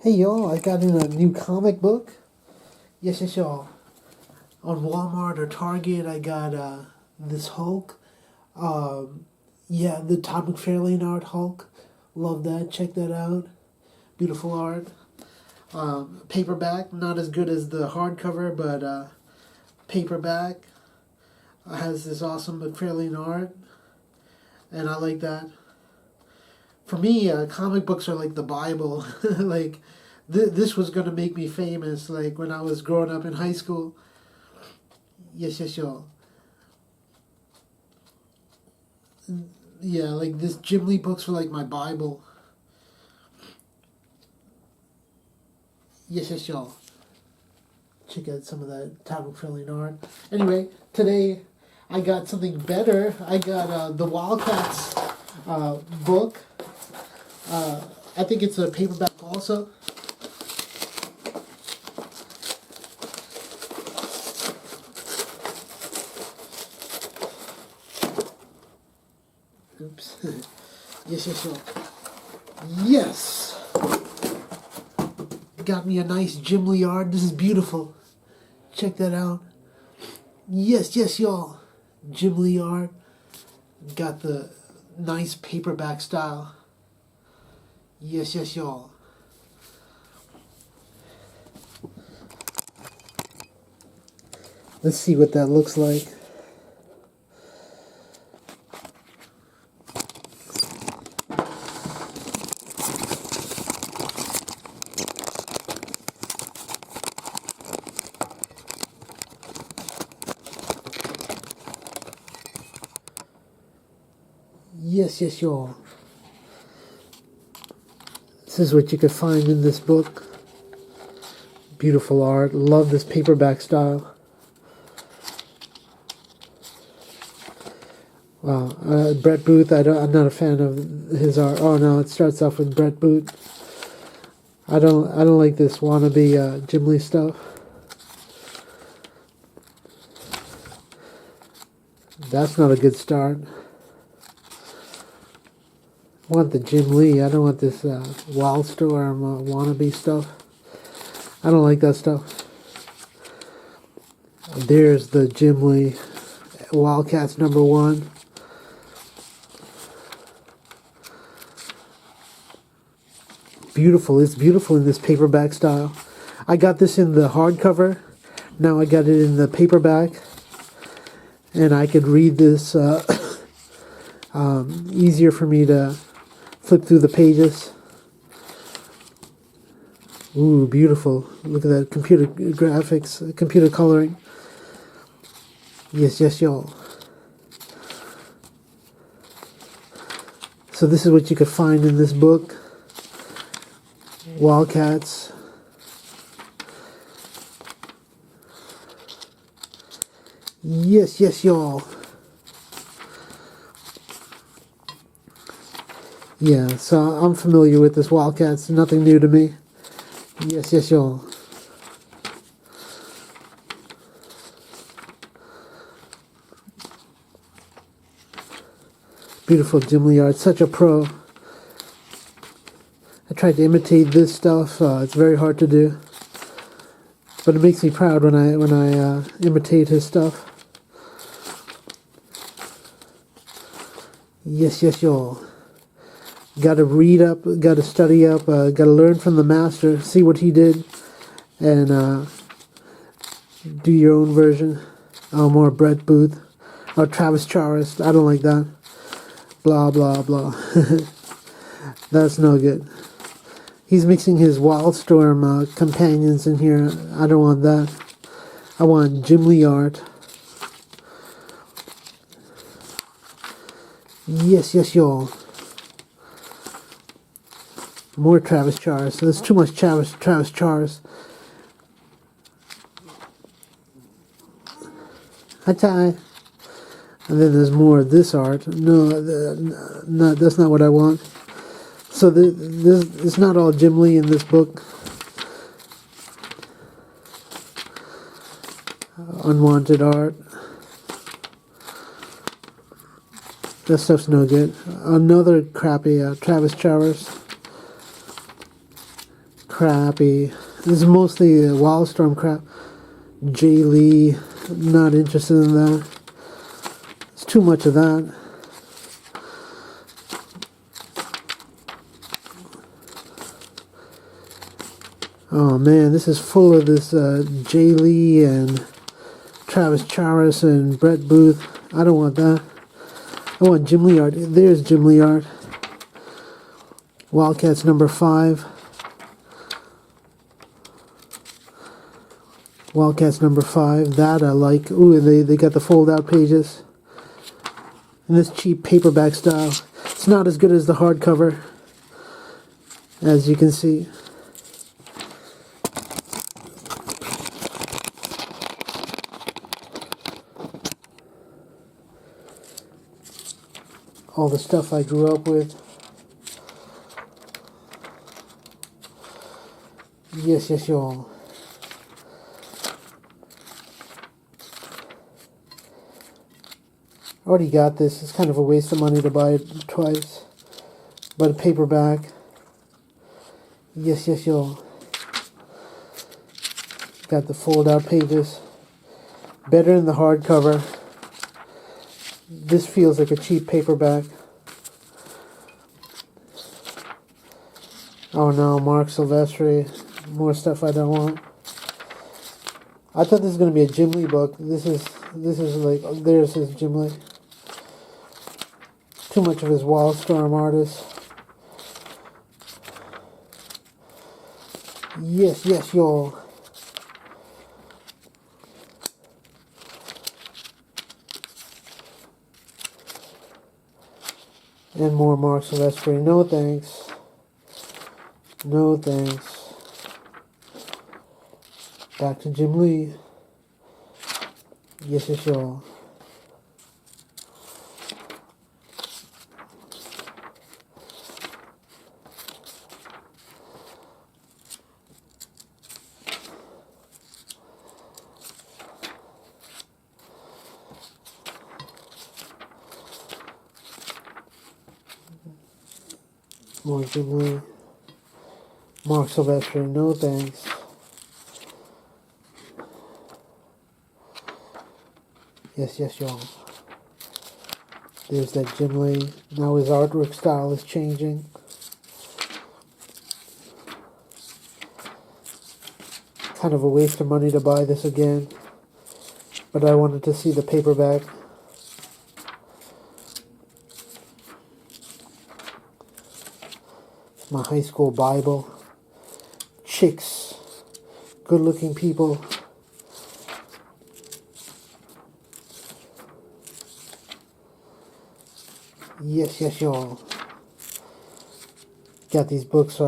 Hey y'all, I got in a new comic book. Yes, yes, y'all. On Walmart or Target, I got this Hulk. Yeah, the Todd McFarlane art Hulk. Love that. Check that out. Beautiful art. Paperback, not as good as the hardcover, but paperback has this awesome McFarlane art, and I like that. For me, comic books are like the Bible. Like, this was gonna make me famous. Like when I was growing up in high school. Yes, yes, y'all. Yeah, like this Jim Lee books were like my Bible. Yes, yes, y'all. Check out some of that Todd McFarlane art. Anyway, today I got something better. I got the Wildcats book. I think it's a paperback also. Oops. Yes, yes, yes. Yes! Got me a nice Jim Lee art. This is beautiful. Check that out. Yes, yes, y'all. Jim Lee art. Got the nice paperback style. Yes, yes, y'all. Let's see what that looks like. Yes, yes, y'all. This is what you could find in this book. Beautiful art. Love this paperback style. Wow. Brett Booth, I'm not a fan of his art. Oh no, it starts off with Brett Booth. I don't like this wannabe Jim Lee stuff. That's not a good start. I want the Jim Lee. I don't want this Wildstorm wannabe stuff. I don't like that stuff. There's the Jim Lee Wildcats #1. Beautiful. It's beautiful in this paperback style. I got this in the hardcover. Now I got it in the paperback. And I could read this easier for me to flip through the pages. Ooh, beautiful. Look at that computer graphics, computer coloring. Yes, yes, y'all. So this is what you could find in this book. Wildcats. Yes, yes, y'all. Yeah, so I'm familiar with this Wildcats. Nothing new to me. Yes, yes, y'all. Beautiful Jim Lee art. Such a pro. I tried to imitate this stuff. It's very hard to do. But it makes me proud when I imitate his stuff. Yes, yes, y'all. Got to read up, got to study up, got to learn from the master, see what he did, and do your own version. Oh, more Brett Booth. Oh, Travis Charest. I don't like that. Blah, blah, blah. That's no good. He's mixing his Wildstorm companions in here. I don't want that. I want Jim Lee art. Yes, yes, y'all. More Travis Charest. There's too much Travis Charest. Hi, Ty. And then there's more of this art. No, that's not what I want. So this it's not all Jim Lee in this book. Unwanted art. That stuff's no good. Another crappy Travis Charest. crappy. This is mostly Wildstorm crap. J. Lee, not interested in that. It's too much of that. Oh man, this is full of this J. Lee and Travis Charis and Brett Booth. I don't want that. I want Jim Lee art. There's Jim Lee art. Wildcats number 5. Wildcats number 5. That I like. Ooh, they got the fold out pages. And this cheap paperback style. It's not as good as the hardcover, as you can see. All the stuff I grew up with. Yes, y'all. Already got this. It's kind of a waste of money to buy it twice. But a paperback. Yes, y'all. Got the fold-out pages. Better than the hardcover. This feels like a cheap paperback. Oh no, Mark Silvestri. More stuff I don't want. I thought this was going to be a Jim Lee book. This is like, there's his Jim Lee. Too much of his Wildstorm artist. Yes, y'all. And more Mark Silvestri. No thanks. No thanks. Back to Jim Lee. Yes, y'all. More Jim Lee. Mark Silvestri, no thanks. Yes, y'all. There's that Jim Lee. Now his artwork style is changing. Kind of a waste of money to buy this again. But I wanted to see the paperback. My high school Bible. Chicks. Good looking people. Yes, y'all. Got these books so